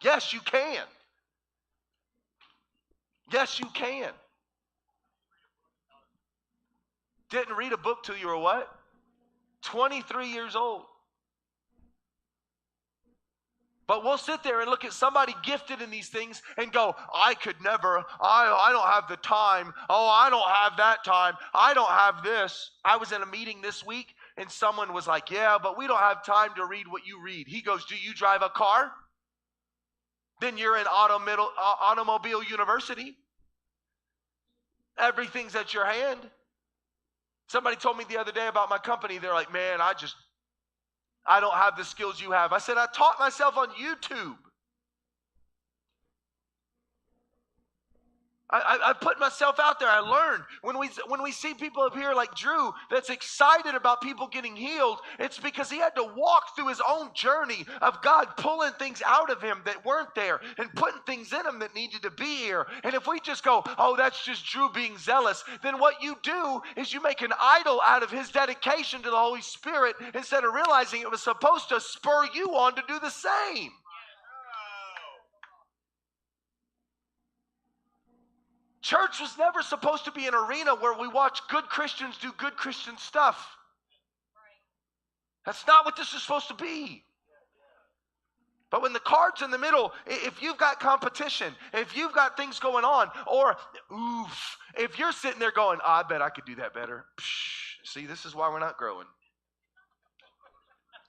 Yes, you can. Yes, you can. Didn't read a book till you were what? 23 years old. But we'll sit there and look at somebody gifted in these things and go, I could never, I don't have the time. Oh, I don't have that time. I don't have this. I was in a meeting this week and someone was like, yeah, but we don't have time to read what you read. He goes, do you drive a car? Then you're in automobile university. Everything's at your hand. Somebody told me the other day about my company. They're like, man, I don't have the skills you have. I said, I taught myself on YouTube. I put myself out there. I learned. When we see people up here like Drew that's excited about people getting healed, it's because he had to walk through his own journey of God pulling things out of him that weren't there and putting things in him that needed to be here. And if we just go, oh, that's just Drew being zealous, then what you do is you make an idol out of his dedication to the Holy Spirit instead of realizing it was supposed to spur you on to do the same. Church was never supposed to be an arena where we watch good Christians do good Christian stuff. That's not what this is supposed to be. But when the card's in the middle, if you've got competition, if you've got things going on, or if you're sitting there going, I bet I could do that better. See, this is why we're not growing.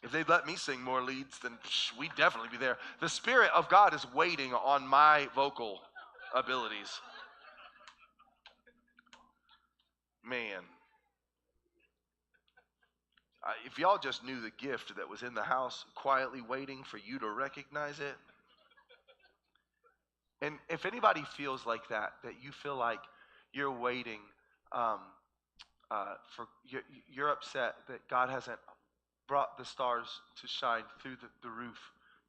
If they'd let me sing more leads, then we'd definitely be there. The Spirit of God is waiting on my vocal abilities. Man, if y'all just knew the gift that was in the house quietly waiting for you to recognize it. And if anybody feels like that you feel like you're waiting you're upset that God hasn't brought the stars to shine through the roof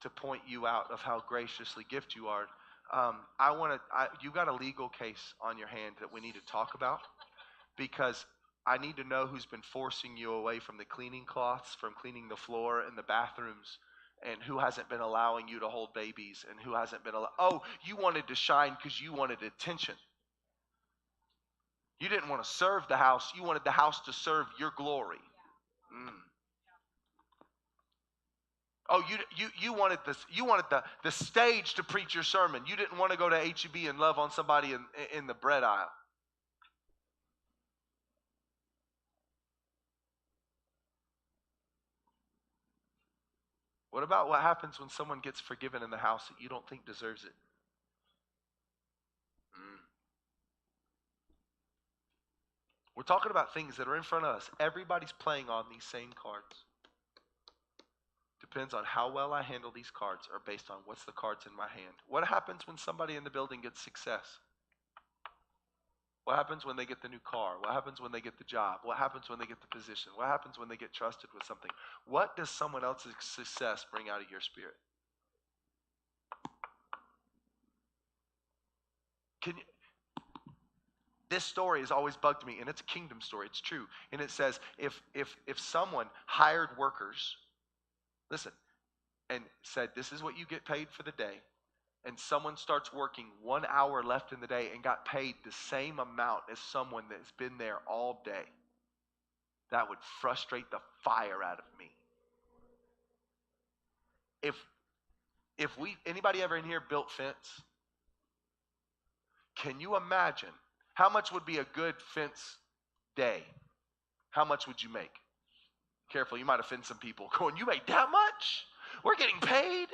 to point you out of how graciously gifted you are, you got a legal case on your hand that we need to talk about. Because I need to know who's been forcing you away from the cleaning cloths, from cleaning the floor in the bathrooms, and who hasn't been allowing you to hold babies, and who hasn't been you wanted to shine because you wanted attention. You didn't want to serve the house. You wanted the house to serve your glory. Oh, you wanted this. You wanted the stage to preach your sermon. You didn't want to go to H-E-B and love on somebody in the bread aisle. What about what happens when someone gets forgiven in the house that you don't think deserves it? We're talking about things that are in front of us. Everybody's playing on these same cards. Depends on how well I handle these cards or based on what's the cards in my hand. What happens when somebody in the building gets success? What happens when they get the new car? What happens when they get the job? What happens when they get the position? What happens when they get trusted with something? What does someone else's success bring out of your spirit? This story has always bugged me, and it's a kingdom story. It's true. And it says, if someone hired workers, listen, and said, this is what you get paid for the day, and someone starts working 1 hour left in the day and got paid the same amount as someone that's been there all day, that would frustrate the fire out of me. If anybody ever in here built fence? Can you imagine how much would be a good fence day? How much would you make? Careful, you might offend some people. Going, you make that much? We're getting paid?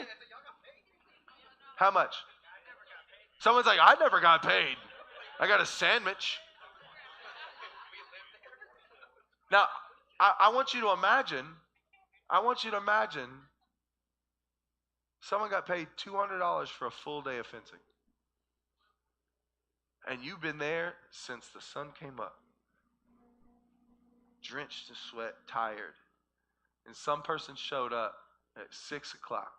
How much? Someone's like, I never got paid. I got a sandwich. Now, I want you to imagine someone got paid $200 for a full day of fencing. And you've been there since the sun came up. Drenched in sweat, tired. And some person showed up at 6 o'clock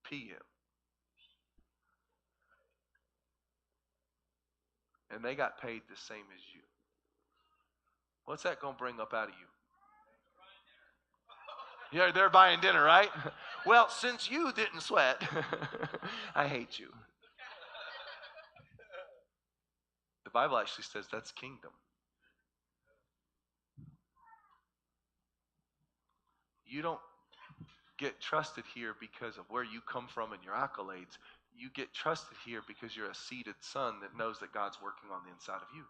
p.m. And they got paid the same as you. What's that going to bring up out of you? Yeah, they're buying dinner, right? Well, since you didn't sweat, I hate you. The Bible actually says that's kingdom. You don't get trusted here because of where you come from and your accolades. You get trusted here because you're a seated son that knows that God's working on the inside of you.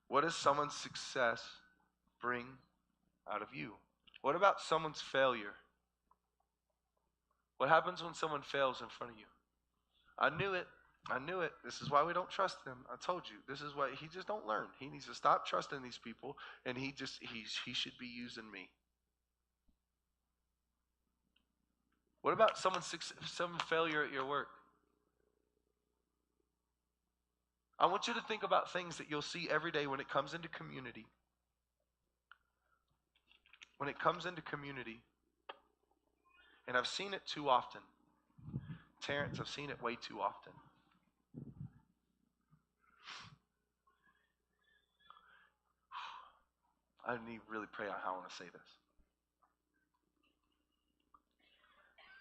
What does someone's success bring out of you? What about someone's failure? What happens when someone fails in front of you? I knew it. I knew it. This is why we don't trust him. I told you. This is why he just don't learn. He needs to stop trusting these people, and he should be using me. What about some failure at your work? I want you to think about things that you'll see every day when it comes into community. When it comes into community, and I've seen it too often. Terrence, I've seen it way too often. I need to really pray on how I want to say this.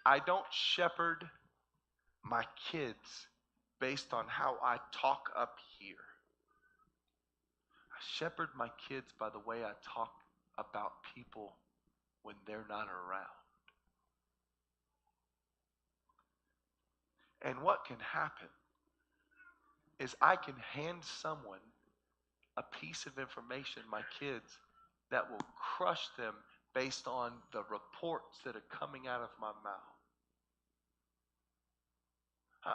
I don't shepherd my kids based on how I talk up here. I shepherd my kids by the way I talk about people when they're not around. And what can happen is I can hand someone a piece of information, my kids, that will crush them based on the reports that are coming out of my mouth.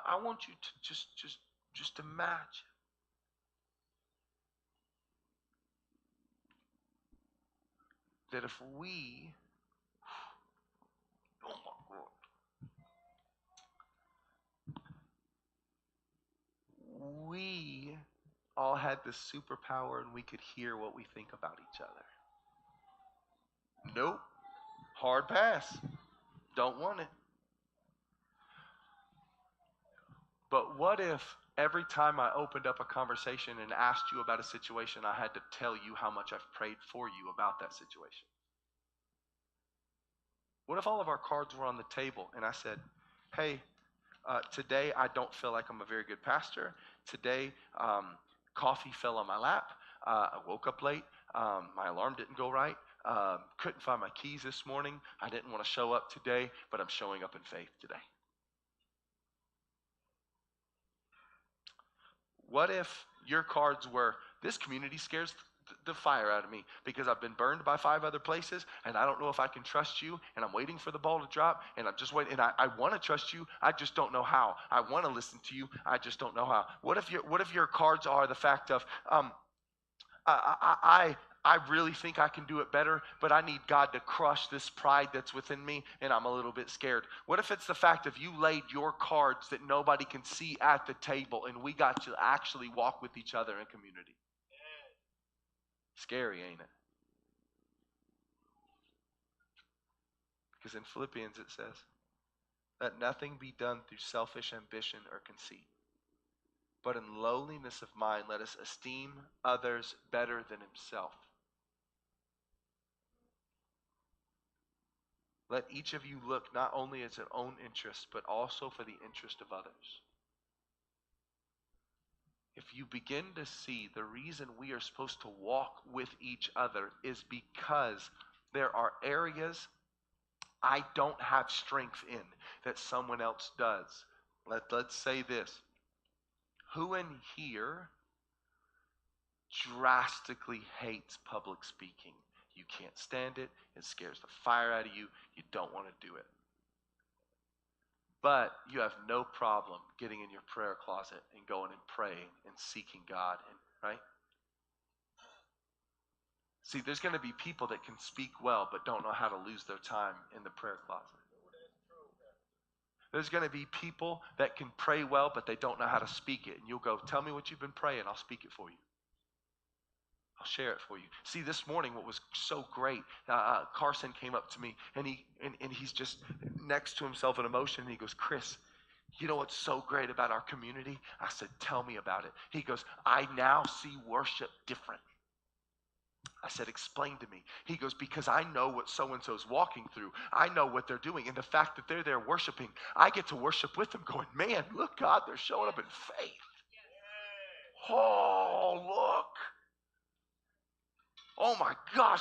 I want you to just imagine that if we, oh my God, we all had this superpower and we could hear what we think about each other. Nope. Hard pass. Don't want it. But what if every time I opened up a conversation and asked you about a situation, I had to tell you how much I've prayed for you about that situation? What if all of our cards were on the table and I said, hey, today I don't feel like I'm a very good pastor. Today, coffee fell on my lap. I woke up late. My alarm didn't go right. Couldn't find my keys this morning. I didn't want to show up today, but I'm showing up in faith today. What if your cards were, this community scares the fire out of me because I've been burned by 5 other places and I don't know if I can trust you, and I'm waiting for the ball to drop, and I'm just waiting, and I want to trust you, I just don't know how. I want to listen to you, I just don't know how. What if your cards are the fact of, I really think I can do it better, but I need God to crush this pride that's within me, and I'm a little bit scared. What if it's the fact of you laid your cards that nobody can see at the table, and we got to actually walk with each other in community? Scary, ain't it? Because in Philippians it says, let nothing be done through selfish ambition or conceit, but in lowliness of mind let us esteem others better than himself. Let each of you look not only at his own interest, but also for the interest of others. If you begin to see the reason we are supposed to walk with each other is because there are areas I don't have strength in that someone else does. Let's say this. Who in here drastically hates public speaking? You can't stand it. It scares the fire out of you. You don't want to do it. But you have no problem getting in your prayer closet and going and praying and seeking God, right? See, there's going to be people that can speak well but don't know how to lose their time in the prayer closet. There's going to be people that can pray well but they don't know how to speak it. And you'll go, tell me what you've been praying. I'll speak it for you. I'll share it for you. See, this morning, what was so great, Carson came up to me, and he's just next to himself in emotion, and he goes, Chris, you know what's so great about our community? I said, tell me about it. He goes, I now see worship different. I said, explain to me. He goes, because I know what so-and-so's walking through. I know what they're doing. And the fact that they're there worshiping, I get to worship with them going, man, look, God, they're showing up in faith. Oh, look. Oh, my gosh.